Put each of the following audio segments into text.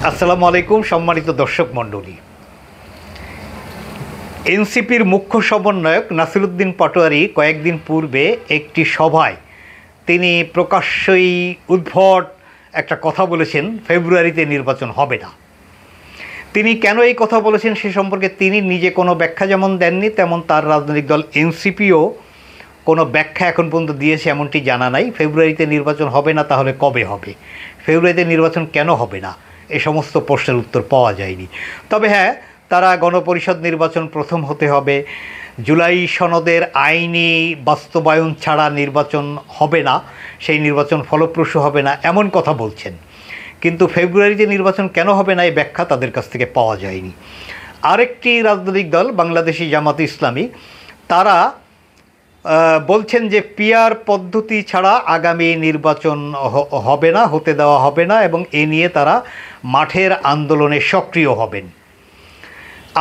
আসসালামু আলাইকুম সম্মানিত দর্শক মণ্ডলী। এনসিপির মুখ্য সমন্বয়ক নাসিরউদ্দিন পাটোয়ারি কয়েকদিন পূর্বে একটি সভায় তিনি প্রকাশ্যেই উদ্ভট একটা কথা বলেছেন, ফেব্রুয়ারিতে নির্বাচন হবে না। তিনি কেন এই কথা বলেছেন সে সম্পর্কে তিনি নিজে কোনো ব্যাখ্যা যেমন দেননি, তেমন তার রাজনৈতিক দল এনসিপিও কোনো ব্যাখ্যা এখন পর্যন্ত দিয়েছে এমনটি জানা নাই। ফেব্রুয়ারিতে নির্বাচন হবে না, তাহলে কবে হবে? ফেব্রুয়ারিতে নির্বাচন কেন হবে না, এই সমস্ত প্রশ্নের উত্তর পাওয়া যায়নি। তবে হ্যাঁ, তারা গণপরিষদ নির্বাচন প্রথম হতে হবে, জুলাই সনদের আইনি বাস্তবায়ন ছাড়া নির্বাচন হবে না, সেই নির্বাচন ফলপ্রসূ হবে না, এমন কথা বলছেন। কিন্তু ফেব্রুয়ারিতে নির্বাচন কেন হবে না এই ব্যাখ্যা তাদের কাছ থেকে পাওয়া যায়নি। আরেকটি রাজনৈতিক দল বাংলাদেশি জামাতে ইসলামী, তারা বলছেন যে পিআর পদ্ধতি ছাড়া আগামী নির্বাচন হবে না, হতে দেওয়া হবে না, এবং এ নিয়ে তারা মাঠের আন্দোলনে সক্রিয় হবেন।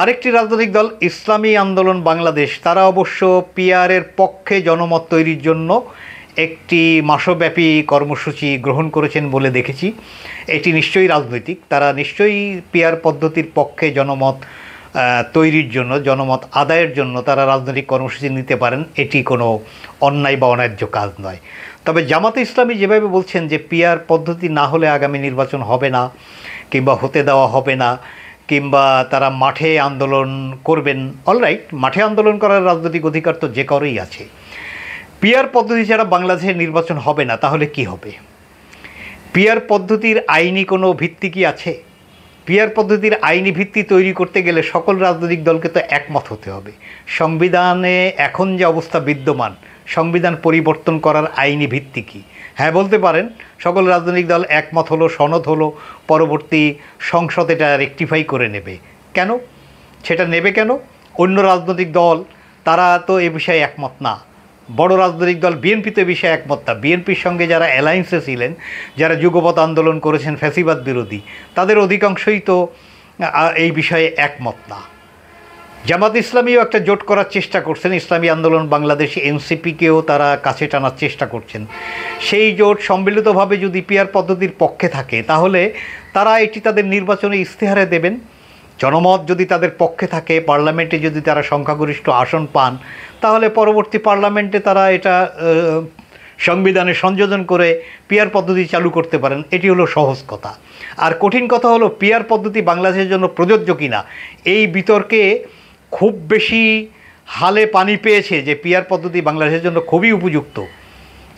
আরেকটি রাজনৈতিক দল ইসলামী আন্দোলন বাংলাদেশ, তারা অবশ্য পিআরের পক্ষে জনমত তৈরির জন্য একটি মাসব্যাপী কর্মসূচি গ্রহণ করেছেন বলে দেখেছি। এটি নিশ্চয়ই রাজনৈতিক, তারা নিশ্চয়ই পিআর পদ্ধতির পক্ষে জনমত তৈরির জন্য, জনমত আদায়ের জন্য তারা রাজনৈতিক কর্মসূচি নিতে পারেন, এটি কোনো অন্যায় বা অন্যায্য কাজ নয়। তবে জামাতে ইসলামী যেভাবে বলছেন যে পিআর পদ্ধতি না হলে আগামী নির্বাচন হবে না, কিংবা হতে দেওয়া হবে না, কিংবা তারা মাঠে আন্দোলন করবেন, অলরাইট, মাঠে আন্দোলন করার রাজনৈতিক অধিকার তো যে কারোই আছে। পিআর পদ্ধতি ছাড়া বাংলাদেশের নির্বাচন হবে না, তাহলে কি হবে? পিআর পদ্ধতির আইনি কোনো ভিত্তি কি আছে? পিআর পদ্ধতির আইনি ভিত্তি তৈরি করতে গেলে সকল রাজনৈতিক দলকে তো একমত হতে হবে। সংবিধানে এখন যে অবস্থা বিদ্যমান, সংবিধান পরিবর্তন করার আইনি ভিত্তি কী? হ্যাঁ, বলতে পারেন সকল রাজনৈতিক দল একমত হলো, সনদ হলো, পরবর্তী সংসদ এটা রেকটিফাই করে নেবে। কেন সেটা নেবে? কেন? অন্য রাজনৈতিক দল তারা তো এ বিষয়ে একমত না। বড় রাজনৈতিক দল বিএনপি তো এ বিষয়ে একমত না। বিএনপির সঙ্গে যারা অ্যালায়েন্সে ছিলেন, যারা যুগপৎ আন্দোলন করেছেন ফ্যাসিবাদ বিরোধী, তাদের অধিকাংশই তো এই বিষয়ে একমত না। জামাত ইসলামীও একটা জোট করার চেষ্টা করছেন, ইসলামী আন্দোলন বাংলাদেশ এনসিপিকেও তারা কাছে টানার চেষ্টা করছেন। সেই জোট সম্মিলিতভাবে যদি পিআর পদ্ধতির পক্ষে থাকে, তাহলে তারা এটি তাদের নির্বাচনে ইশতেহারে দেবেন। জনমত যদি তাদের পক্ষে থাকে, পার্লামেন্টে যদি তারা সংখ্যাগরিষ্ঠ আসন পান, তাহলে পরবর্তী পার্লামেন্টে তারা এটা সংবিধানে সংযোজন করে পিআর পদ্ধতি চালু করতে পারেন। এটি হলো সহজ কথা। আর কঠিন কথা হলো পিআর পদ্ধতি বাংলাদেশের জন্য প্রযোজ্য কিনা। এই বিতর্কে খুব বেশি হালে পানি পেয়েছে যে পিআর পদ্ধতি বাংলাদেশের জন্য খুবই উপযুক্ত,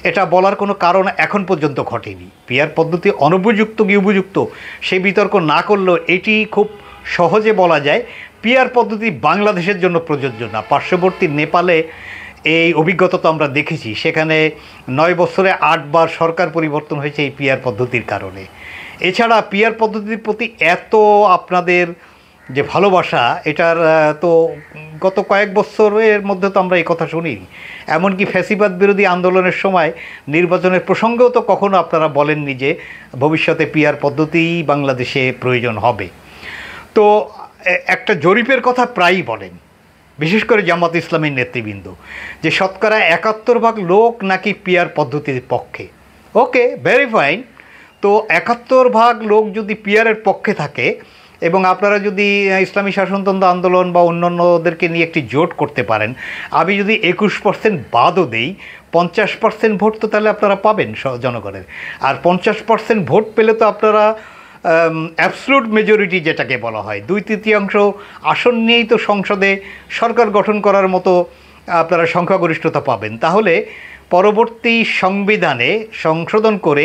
এটা বলার কোনো কারণ এখন পর্যন্ত ঘটেনি। পিআর পদ্ধতি অনুপযুক্ত কি উপযুক্ত সেই বিতর্ক না করলেও এটি খুব সহজে বলা যায় পিআর পদ্ধতি বাংলাদেশের জন্য প্রযোজ্য না। পার্শ্ববর্তী নেপালে এই অভিজ্ঞতা তো আমরা দেখেছি, সেখানে 9 বছরে 8 বার সরকার পরিবর্তন হয়েছে এই পিআর পদ্ধতির কারণে। এছাড়া পিআর পদ্ধতির প্রতি এত আপনাদের যে ভালোবাসা, এটার তো গত কয়েক বছরের মধ্যে তো আমরা এই কথা শুনি। এমনকি ফ্যাসিবাদ বিরোধী আন্দোলনের সময় নির্বাচনের প্রসঙ্গেও তো কখনো আপনারা বলেননি যে ভবিষ্যতে পিআর পদ্ধতিই বাংলাদেশে প্রয়োজন হবে। তো একটা জরিপের কথা প্রায়ই বলেন, বিশেষ করে জামাত ইসলামীর নেতৃবৃন্দ, যে শতকরা 71% লোক নাকি পিআর পদ্ধতির পক্ষে। ওকে, ভেরি ফাইন। তো 71% লোক যদি পিআরের পক্ষে থাকে এবং আপনারা যদি ইসলামী শাসনতন্ত্র আন্দোলন বা অন্যান্যদেরকে নিয়ে একটি জোট করতে পারেন, আমি যদি 21% বাদও দেই, 50% ভোট তো তাহলে আপনারা পাবেন জনগণের। আর 50% ভোট পেলে তো আপনারা অ্যাবসলুট মেজরিটি যেটাকে বলা হয়, 2/3 আসন নিয়েই তো সংসদে সরকার গঠন করার মতো আপনারা সংখ্যাগরিষ্ঠতা পাবেন। তাহলে পরবর্তী সংবিধানে সংশোধন করে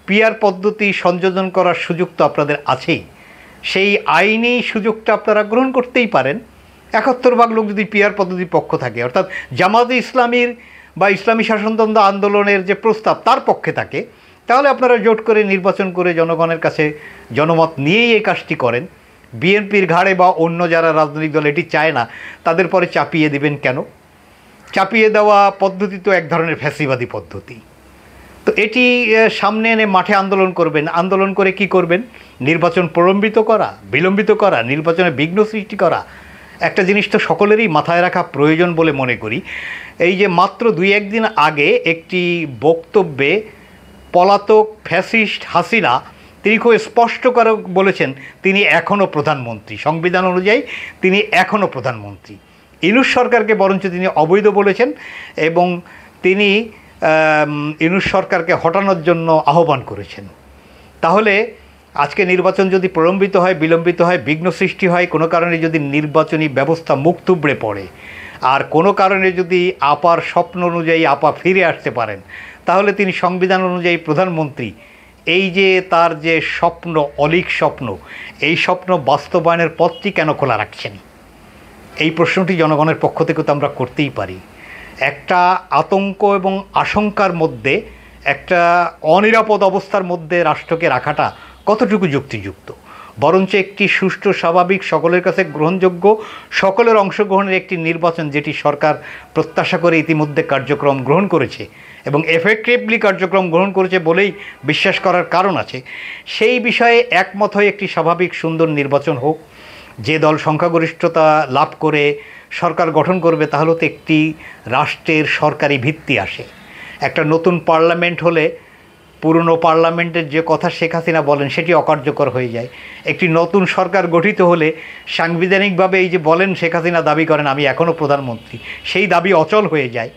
পিআর পদ্ধতি সংযোজন করার সুযোগ তো আপনাদের আছেই। সেই আইনি সুযোগটা আপনারা গ্রহণ করতেই পারেন। 71% লোক যদি পিআর পদ্ধতির পক্ষ থাকে, অর্থাৎ জামাতে ইসলামীর বা ইসলামী শাসনতন্ত্র আন্দোলনের যে প্রস্তাব তার পক্ষে থাকে, তাহলে আপনারা জোট করে নির্বাচন করে জনগণের কাছে জনমত নিয়েই এই কাজটি করেন। বিএনপির ঘাড়ে বা অন্য যারা রাজনৈতিক দল এটি চায় না, তাদের পরে চাপিয়ে দিবেন কেন? চাপিয়ে দেওয়া পদ্ধতি তো এক ধরনের ফ্যাসিবাদী পদ্ধতি। তো এটি সামনে এনে মাঠে আন্দোলন করবেন। আন্দোলন করে কি করবেন? নির্বাচন প্রলম্বিত করা, বিলম্বিত করা, নির্বাচনে বিঘ্ন সৃষ্টি করা। একটা জিনিস তো সকলেরই মাথায় রাখা প্রয়োজন বলে মনে করি। এই যে মাত্র 2-1 দিন আগে একটি বক্তব্যে পলাতক ফ্যাসিস্ট হাসিনা তিনি খুব স্পষ্ট করে বলেছেন তিনি এখনও প্রধানমন্ত্রী, সংবিধান অনুযায়ী তিনি এখনও প্রধানমন্ত্রী। ইউনূস সরকারকে বরঞ্চ তিনি অবৈধ বলেছেন এবং তিনি ইউনূস সরকারকে হটানোর জন্য আহ্বান করেছেন। তাহলে আজকে নির্বাচন যদি প্রলম্বিত হয়, বিলম্বিত হয়, বিঘ্ন সৃষ্টি হয়, কোনো কারণে যদি নির্বাচনী ব্যবস্থা মুখ থুবড়ে পড়ে, আর কোনো কারণে যদি আপার স্বপ্ন অনুযায়ী আপা ফিরে আসতে পারেন, তাহলে তিনি সংবিধান অনুযায়ী প্রধানমন্ত্রী। এই যে তার যে স্বপ্ন, অলীক স্বপ্ন, এই স্বপ্ন বাস্তবায়নের পথটি কেন খোলা রাখছেন? এই প্রশ্নটি জনগণের পক্ষ থেকে তো আমরা করতেই পারি। একটা আতঙ্ক এবং আশঙ্কার মধ্যে, একটা অনিরাপদ অবস্থার মধ্যে রাষ্ট্রকে রাখাটা কতটুকু যুক্তিযুক্ত? বরঞ্চ একটি সুষ্ঠু, স্বাভাবিক, সকলের কাছে গ্রহণযোগ্য, সকলের অংশগ্রহণের একটি নির্বাচন, যেটি সরকার প্রত্যাশা করে ইতিমধ্যে কার্যক্রম গ্রহণ করেছে এবং এফেক্টিভলি কার্যক্রম গ্রহণ করেছে বলেই বিশ্বাস করার কারণ আছে, সেই বিষয়ে একমত হয়ে একটি স্বাভাবিক সুন্দর নির্বাচন হোক। যে দল সংখ্যাগরিষ্ঠতা লাভ করে সরকার গঠন করবে, তাহলে তো একটি রাষ্ট্রের সরকারি ভিত্তি আসে। একটা নতুন পার্লামেন্ট হলে পুরনো পার্লামেন্টের যে কথা শেখ হাসিনা বলেন সেটি অকার্যকর হয়ে যায়। একটি নতুন সরকার গঠিত হলে সাংবিধানিকভাবে এই যে বলেন শেখ হাসিনা দাবি করেন আমি এখনও প্রধানমন্ত্রী, সেই দাবি অচল হয়ে যায়।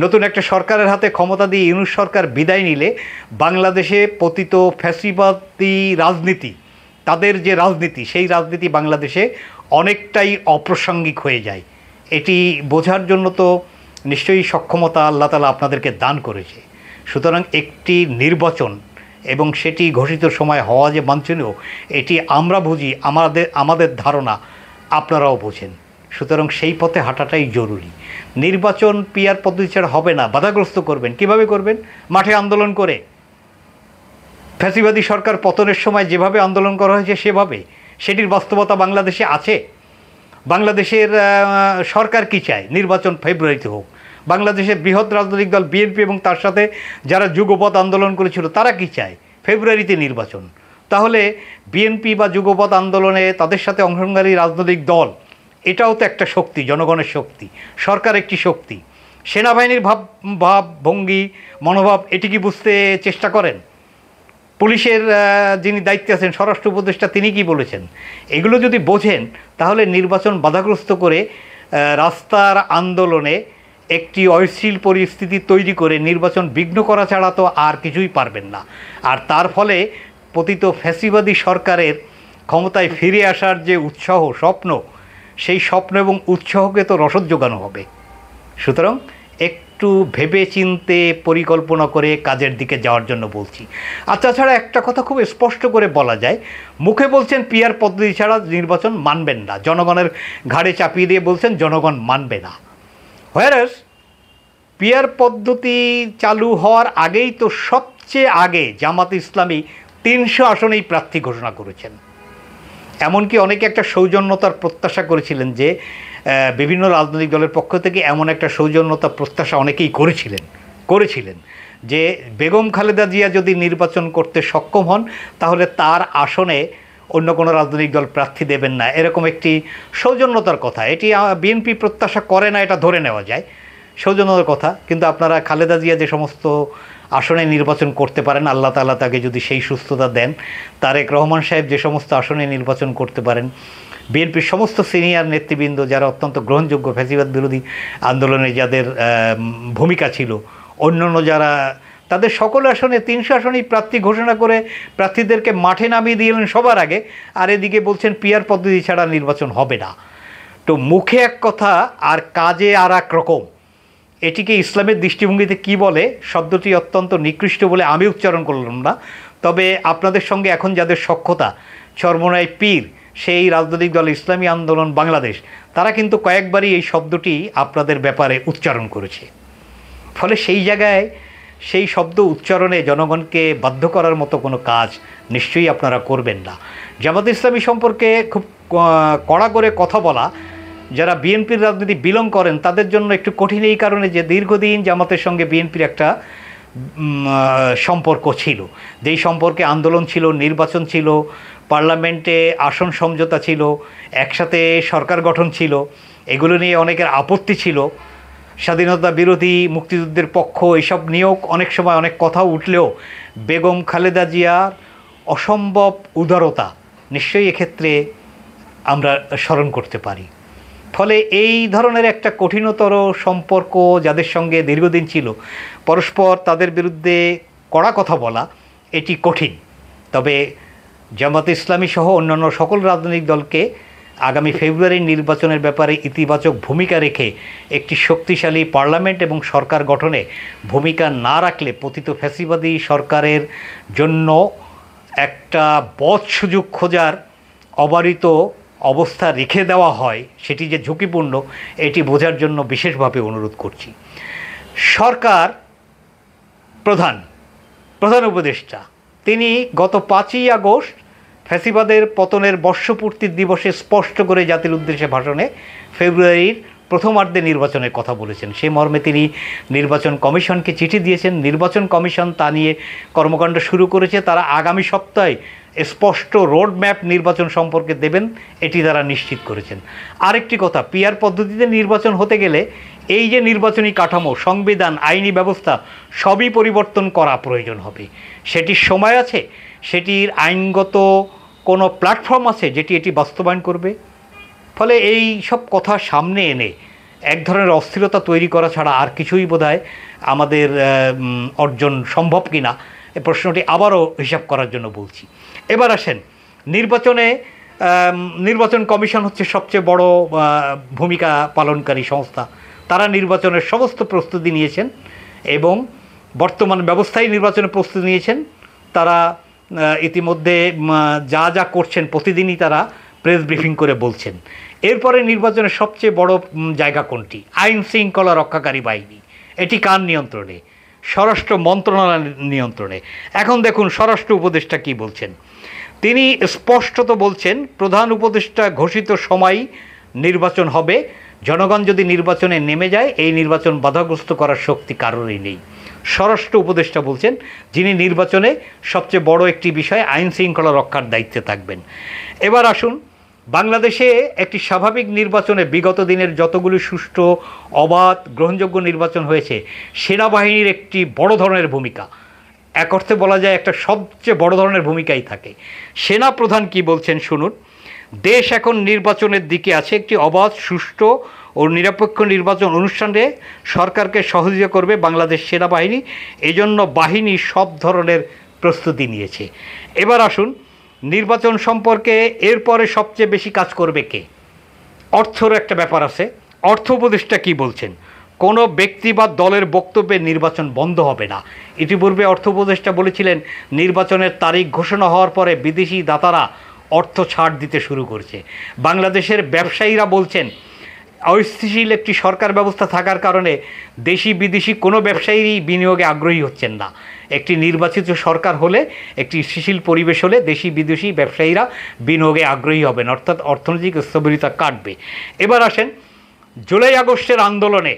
নতুন একটা সরকারের হাতে ক্ষমতা দিয়ে ইউনূস সরকার বিদায় নিলে বাংলাদেশে পতিত ফ্যাসিবাদী রাজনীতি, তাদের যে রাজনীতি, সেই রাজনীতি বাংলাদেশে অনেকটাই অপ্রাসঙ্গিক হয়ে যায়। এটি বোঝার জন্য তো নিশ্চয়ই সক্ষমতা আল্লাহ তাআলা আপনাদেরকে দান করেছে। সুতরাং একটি নির্বাচন এবং সেটি ঘোষিত সময় হওয়া যে বাঞ্ছনীয়, এটি আমরা বুঝি, আমাদের ধারণা আপনারাও বোঝেন। সুতরাং সেই পথে হাঁটাটাই জরুরি। নির্বাচন পিআর পদ্ধতি ছাড়া হবে না। বাধাগ্রস্ত করবেন, কিভাবে করবেন? মাঠে আন্দোলন করে। ফ্যাসিবাদী সরকার পতনের সময় যেভাবে আন্দোলন করা হয়েছে সেভাবে। সেটির বাস্তবতা বাংলাদেশে আছে। বাংলাদেশের সরকার কি চায়? নির্বাচন ফেব্রুয়ারিতে হোক। বাংলাদেশের বৃহৎ রাজনৈতিক দল বিএনপি এবং তার সাথে যারা যুগপৎ আন্দোলন করেছিল তারা কি চায়? ফেব্রুয়ারিতে নির্বাচন। তাহলে বিএনপি বা যুগপৎ আন্দোলনে তাদের সাথে অংশগ্রহণকারী রাজনৈতিক দল, এটাও তো একটা শক্তি, জনগণের শক্তি। সরকার একটি শক্তি। সেনাবাহিনীর ভাবভঙ্গি, মনোভাব, এটি কি বুঝতে চেষ্টা করেন? পুলিশের যিনি দায়িত্বে আছেন, স্বরাষ্ট্র উপদেষ্টা, তিনি কি বলেছেন? এগুলো যদি বোঝেন, তাহলে নির্বাচন বাধাগ্রস্ত করে রাস্তার আন্দোলনে একটি অস্থির পরিস্থিতি তৈরি করে নির্বাচন বিঘ্ন করা ছাড়া তো আর কিছুই পারবেন না। আর তার ফলে পতিত ফ্যাসিবাদী সরকারের ক্ষমতায় ফিরে আসার যে উৎসাহ, স্বপ্ন, সেই স্বপ্ন এবং উৎসাহকে তো রসদ যোগানো হবে। সুতরাং একটু ভেবে চিন্তে পরিকল্পনা করে কাজের দিকে যাওয়ার জন্য বলছি। আর তাছাড়া একটা কথা খুব স্পষ্ট করে বলা যায়, মুখে বলছেন পিআর পদ্ধতি ছাড়া নির্বাচন মানবেন না, জনগণের ঘাড়ে চাপিয়ে দিয়ে বলছেন জনগণ মানবে না। হোয়ারাস পিআর পদ্ধতি চালু হওয়ার আগেই তো সবচেয়ে আগে জামাত ইসলামী 300 আসনেই প্রার্থী ঘোষণা করেছেন। এমনকি অনেকে একটা সৌজন্যতার প্রত্যাশা করেছিলেন, যে বিভিন্ন রাজনৈতিক দলের পক্ষ থেকে এমন একটা সৌজন্যতার প্রত্যাশা অনেকেই করেছিলেন যে বেগম খালেদা জিয়া যদি নির্বাচন করতে সক্ষম হন, তাহলে তার আসনে অন্য কোনো রাজনৈতিক দল প্রার্থী দেবেন না, এরকম একটি সৌজন্যতার কথা। এটি বিএনপি প্রত্যাশা করে না, এটা ধরে নেওয়া যায়, সৌজন্যতার কথা। কিন্তু আপনারা খালেদা জিয়া যে সমস্ত আসনে নির্বাচন করতে পারেন, আল্লাহ তাআলা তাকে যদি সেই সুস্থতা দেন, তারেক রহমান সাহেব যে সমস্ত আসনে নির্বাচন করতে পারেন, বিএনপির সমস্ত সিনিয়র নেতৃবৃন্দ যারা অত্যন্ত গ্রহণযোগ্য, ফ্যাসিবাদ বিরোধী আন্দোলনে যাদের ভূমিকা ছিল, অন্যান্য যারা, তাদের সকল আসনে 300 আসনেই প্রার্থী ঘোষণা করে প্রার্থীদেরকে মাঠে নামিয়ে দিলেন সবার আগে। আর এদিকে বলছেন পিআর পদ্ধতি ছাড়া নির্বাচন হবে না। তো মুখে এক কথা আর কাজে আর এক রকম। এটিকে ইসলামের দৃষ্টিভঙ্গিতে কি বলে, শব্দটি অত্যন্ত নিকৃষ্ট বলে আমি উচ্চারণ করলাম না। তবে আপনাদের সঙ্গে এখন যাদের সখ্যতা, চরমোনাই পীর, সেই রাজনৈতিক দল ইসলামী আন্দোলন বাংলাদেশ, তারা কিন্তু কয়েকবারই এই শব্দটি আপনাদের ব্যাপারে উচ্চারণ করেছে। ফলে সেই জায়গায় সেই শব্দ উচ্চারণে জনগণকে বাধ্য করার মতো কোনো কাজ নিশ্চয়ই আপনারা করবেন না। জামাত ইসলামী সম্পর্কে খুব কড়া করে কথা বলা, যারা বিএনপির রাজনীতি বিলং করেন তাদের জন্য একটু কঠিন, এই কারণে যে দীর্ঘদিন জামাতের সঙ্গে বিএনপির একটা সম্পর্ক ছিল, যেই সম্পর্কে আন্দোলন ছিল, নির্বাচন ছিল, পার্লামেন্টে আসন সমঝোতা ছিল, একসাথে সরকার গঠন ছিল, এগুলো নিয়ে অনেকের আপত্তি ছিল। স্বাধীনতা বিরোধী, মুক্তিযুদ্ধের পক্ষ, এসব নিয়েও অনেক সময় অনেক কথা উঠলেও বেগম খালেদা জিয়ার অসম্ভব উদারতা নিশ্চয়ই এক্ষেত্রে আমরা স্মরণ করতে পারি। ফলে এই ধরনের একটা কঠিনতর সম্পর্ক যাদের সঙ্গে দীর্ঘদিন ছিল, পরস্পর তাদের বিরুদ্ধে কড়া কথা বলা এটি কঠিন। তবে জামাতে ইসলামী সহ অন্যান্য সকল রাজনৈতিক দলকে আগামী ফেব্রুয়ারির নির্বাচনের ব্যাপারে ইতিবাচক ভূমিকা রেখে একটি শক্তিশালী পার্লামেন্ট এবং সরকার গঠনে ভূমিকা না রাখলে পতিত ফ্যাসিবাদী সরকারের জন্য একটা বদ সুযোগ খোঁজার অবারিত অবস্থা রেখে দেওয়া হয়, সেটি যে ঝুঁকিপূর্ণ এটি বোঝার জন্য বিশেষভাবে অনুরোধ করছি। সরকার প্রধান উপদেষ্টা তিনি গত 5ই আগস্ট ফ্যাসিবাদের পতনের বর্ষপূর্তি দিবসে স্পষ্ট করে জাতির উদ্দেশ্যে ভাষণে ফেব্রুয়ারির প্রথমার্ধে নির্বাচনের কথা বলেছেন। সে মর্মে তিনি নির্বাচন কমিশনকে চিঠি দিয়েছেন। নির্বাচন কমিশন তা নিয়ে কর্মকাণ্ড শুরু করেছে। তারা আগামী সপ্তাহে স্পষ্ট রোড ম্যাপ নির্বাচন সম্পর্কে দেবেন, এটি তারা নিশ্চিত করেছেন। আরেকটি কথা, পিআর পদ্ধতিতে নির্বাচন হতে গেলে এই যে নির্বাচনী কাঠামো, সংবিধান, আইনি ব্যবস্থা সবই পরিবর্তন করা প্রয়োজন হবে। সেটির সময় আছে, সেটির আইনগত কোনো প্ল্যাটফর্ম আছে যেটি এটি বাস্তবায়ন করবে। ফলে এই সব কথা সামনে এনে এক ধরনের অস্থিরতা তৈরি করা ছাড়া আর কিছুই বোধহয় আমাদের অর্জন সম্ভব কিনা এই প্রশ্নটি আবারও হিসাব করার জন্য বলছি। এবার আসেন নির্বাচন কমিশন হচ্ছে সবচেয়ে বড় ভূমিকা পালনকারী সংস্থা। তারা নির্বাচনের সমস্ত প্রস্তুতি নিয়েছেন এবং বর্তমান ব্যবস্থায় নির্বাচনের প্রস্তুতি নিয়েছেন। তারা ইতিমধ্যে যা যা করছেন প্রতিদিনই তারা প্রেস ব্রিফিং করে বলছেন। এরপরে নির্বাচনের সবচেয়ে বড় জায়গা কোনটি? আইন শৃঙ্খলা রক্ষাকারী বাহিনী। এটি কার নিয়ন্ত্রণে? স্বরাষ্ট্র মন্ত্রণালয়ের নিয়ন্ত্রণে। এখন দেখুন স্বরাষ্ট্র উপদেষ্টা কি বলছেন। তিনি স্পষ্টত বলছেন, প্রধান উপদেষ্টা ঘোষিত সময় নির্বাচন হবে। জনগণ যদি নির্বাচনে নেমে যায়, এই নির্বাচন বাধাগ্রস্ত করার শক্তি কারোরই নেই। স্বরাষ্ট্র উপদেষ্টা বলছেন, যিনি নির্বাচনে সবচেয়ে বড় একটি বিষয় আইন শৃঙ্খলা রক্ষার দায়িত্বে থাকবেন। এবার আসুন, বাংলাদেশে একটি স্বাভাবিক নির্বাচনে বিগত দিনের যতগুলি সুষ্ঠু, অবাধ, গ্রহণযোগ্য নির্বাচন হয়েছে, সেনাবাহিনীর একটি বড় ধরনের ভূমিকা, এক অর্থে বলা যায় একটা সবচেয়ে বড় ধরনের ভূমিকাই থাকে। সেনা প্রধান কি বলছেন শুনুন। দেশ এখন নির্বাচনের দিকে আছে। একটি অবাধ, সুষ্ঠু ও নিরপেক্ষ নির্বাচন অনুষ্ঠানে সরকারকে সহযোগিতা করবে বাংলাদেশ সেনাবাহিনী। এজন্য বাহিনী সব ধরনের প্রস্তুতি নিয়েছে। এবার আসুন, নির্বাচন সম্পর্কে এরপরে সবচেয়ে বেশি কাজ করবে কে? অর্থর একটা ব্যাপার আছে। অর্থ উপদেষ্টা কী বলছেন? কোনো ব্যক্তি বা দলের বক্তব্যে নির্বাচন বন্ধ হবে না। ইতিপূর্বে অর্থ উপদেষ্টা বলেছিলেন, নির্বাচনের তারিখ ঘোষণা হওয়ার পরে বিদেশি দাতারা অর্থ ছাড় দিতে শুরু করছে। বাংলাদেশের ব্যবসায়ীরা বলছেন, অস্থিতিশীল একটি সরকার ব্যবস্থা থাকার কারণে দেশি বিদেশি কোনো ব্যবসায়ীরই বিনিয়োগে আগ্রহী হচ্ছেন না। একটি নির্বাচিত সরকার হলে, একটি স্থিতিশীল পরিবেশ হলে দেশি বিদেশি ব্যবসায়ীরা বিনিয়োগে আগ্রহী হবেন, অর্থাৎ অর্থনৈতিক স্থবিরতা কাটবে। এবার আসেন, জুলাই আগস্টের আন্দোলনে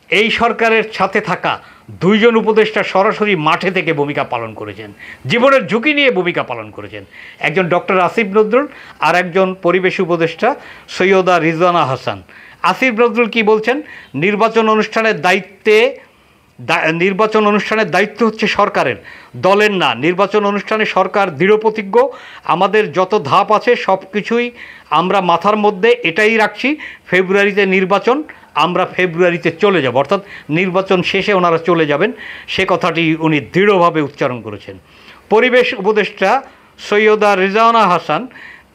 এই সরকারের সাথে থাকা 2 জন উপদেষ্টা সরাসরি মাঠে থেকে ভূমিকা পালন করেছেন, জীবনের ঝুঁকি নিয়ে ভূমিকা পালন করেছেন। একজন ডক্টর আসিফ নজরুল আর একজন পরিবেশ উপদেষ্টা সৈয়দা রিজওয়ানা হাসান। আসিফ নজরুল কি বলছেন? নির্বাচন অনুষ্ঠানের দায়িত্ব হচ্ছে সরকারের, দলের না। নির্বাচন অনুষ্ঠানে সরকার দৃঢ়প্রতিজ্ঞ। আমাদের যত ধাপ আছে সব কিছুই আমরা মাথার মধ্যে এটাই রাখছি, ফেব্রুয়ারিতে নির্বাচন, আমরা ফেব্রুয়ারিতে চলে যাব, অর্থাৎ নির্বাচন শেষে ওনারা চলে যাবেন, সে কথাটি উনি দৃঢ়ভাবে উচ্চারণ করেছেন। পরিবেশ উপদেষ্টা সৈয়দা রিজওয়ানা হাসান,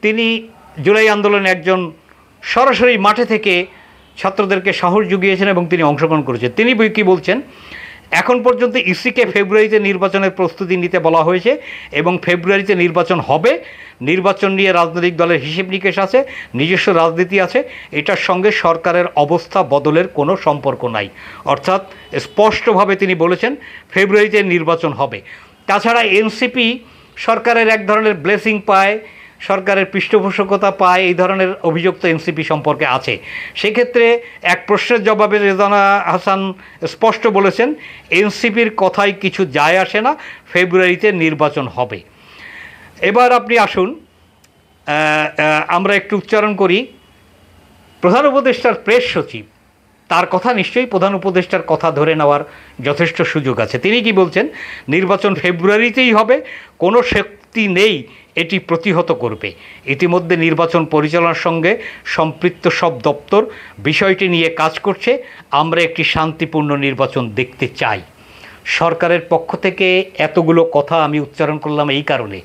তিনি জুলাই আন্দোলনে একজন সরাসরি মাঠে থেকে ছাত্রদেরকে সাহস জুগিয়েছেন এবং তিনি অংশগ্রহণ করেছেন। তিনি কি বলছেন? এখন পর্যন্ত ইসিকে ফেব্রুয়ারিতে নির্বাচনের প্রস্তুতি নিতে বলা হয়েছে এবং ফেব্রুয়ারিতে নির্বাচন হবে। নির্বাচন নিয়ে রাজনৈতিক দলের হিসেব নিকেশ আছে, নিজস্ব রাজনীতি আছে, এটার সঙ্গে সরকারের অবস্থা বদলের কোনো সম্পর্ক নাই। অর্থাৎ স্পষ্টভাবে তিনি বলেছেন ফেব্রুয়ারিতে নির্বাচন হবে। তাছাড়া এনসিপি সরকারের এক ধরনের ব্লেসিং পায়, সরকারের পৃষ্ঠপোষকতা পায়, এই ধরনের অভিযোগ তো এনসিপি সম্পর্কে আছে। সেক্ষেত্রে এক প্রশ্নের জবাবে রেজওয়ানা হাসান স্পষ্ট বলেছেন, এনসিপির কথায় কিছু যায় আসে না, ফেব্রুয়ারিতে নির্বাচন হবে। এবার আপনি আসুন, আমরা একটু উচ্চারণ করি প্রধান উপদেষ্টার প্রেস সচিব, তার কথা নিশ্চয়ই প্রধান উপদেষ্টার কথা ধরে নেওয়ার যথেষ্ট সুযোগ আছে। তিনি কি বলছেন? নির্বাচন ফেব্রুয়ারিতেই হবে, কোনো শক্তি শক্তি নেই এটি প্রতিহত করবে। ইতিমধ্যে নির্বাচন পরিচালনার সঙ্গে সম্পৃক্ত সব দপ্তর বিষয়টি নিয়ে কাজ করছে। আমরা একটি শান্তিপূর্ণ নির্বাচন দেখতে চাই। সরকারের পক্ষ থেকে এতগুলো কথা আমি উচ্চারণ করলাম এই কারণে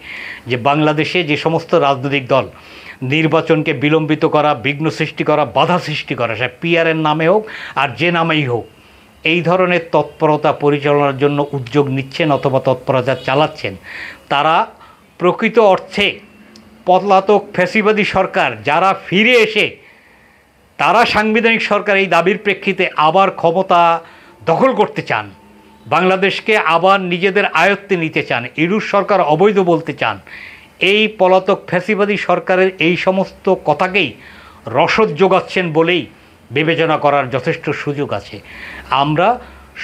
যে বাংলাদেশে যে সমস্ত রাজনৈতিক দল নির্বাচনকে বিলম্বিত করা, বিঘ্ন সৃষ্টি করা, বাধা সৃষ্টি করা, সে পিআরের নামে হোক আর যে নামেই হোক, এই ধরনের তৎপরতা পরিচালনার জন্য উদ্যোগ নিচ্ছেন অথবা তৎপরতা চালাচ্ছেন, তারা প্রকৃত অর্থে পলাতক ফ্যাসিবাদী সরকার যারা ফিরে এসে তারা সাংবিধানিক সরকার এই দাবির প্রেক্ষিতে আবার ক্ষমতা দখল করতে চান, বাংলাদেশকে আবার নিজেদের আয়ত্তে নিতে চান, ইউনূস সরকার অবৈধ বলতে চান, এই পলাতক ফ্যাসিবাদী সরকারের এই সমস্ত কথাকেই রসদ যোগাচ্ছেন বলেই বিবেচনা করার যথেষ্ট সুযোগ আছে। আমরা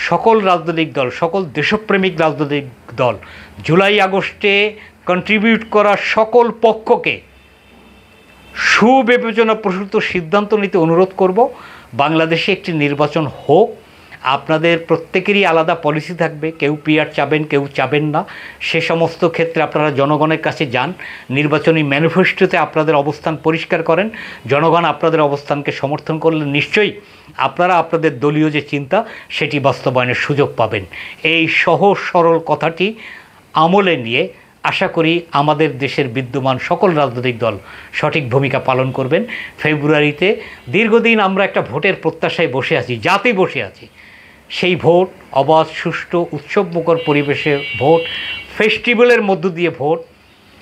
সকল রাজনৈতিক দল, সকল দেশপ্রেমিক রাজনৈতিক দল, জুলাই আগস্টে কন্ট্রিবিউট করা সকল পক্ষকে সুবিবেচনা প্রসূত সিদ্ধান্ত নিতে অনুরোধ করব। বাংলাদেশে একটি নির্বাচন হোক। আপনাদের প্রত্যেকেরই আলাদা পলিসি থাকবে, কেউ পিআর চাবেন, কেউ চাবেন না। সে সমস্ত ক্ষেত্রে আপনারা জনগণের কাছে যান, নির্বাচনী ম্যানিফেস্টোতে আপনাদের অবস্থান পরিষ্কার করেন। জনগণ আপনাদের অবস্থানকে সমর্থন করলে নিশ্চয়ই আপনারা আপনাদের দলীয় যে চিন্তা সেটি বাস্তবায়নের সুযোগ পাবেন। এই সহজ সরল কথাটি আমলে নিয়ে আশা করি আমাদের দেশের বিদ্যমান সকল রাজনৈতিক দল সঠিক ভূমিকা পালন করবেন। ফেব্রুয়ারিতে দীর্ঘদিন আমরা একটা ভোটের প্রত্যাশায় বসে আছি, জাতি বসে আছি। সেই ভোট অবাধ, সুষ্ঠু, উৎসবমুখর পরিবেশে ভোট, ফেস্টিভ্যালের মধ্য দিয়ে ভোট,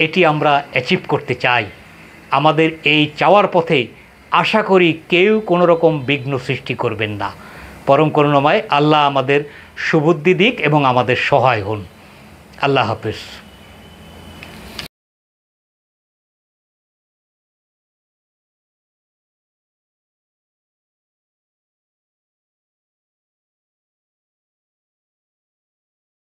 এটি আমরা অ্যাচিভ করতে চাই। আমাদের এই চাওয়ার পথে আশা করি কেউ কোনো রকম বিঘ্ন সৃষ্টি করবেন না। পরম করুণাময় আল্লাহ আমাদের সুবুদ্ধি দিক এবং আমাদের সহায় হন। আল্লাহ হাফেজ।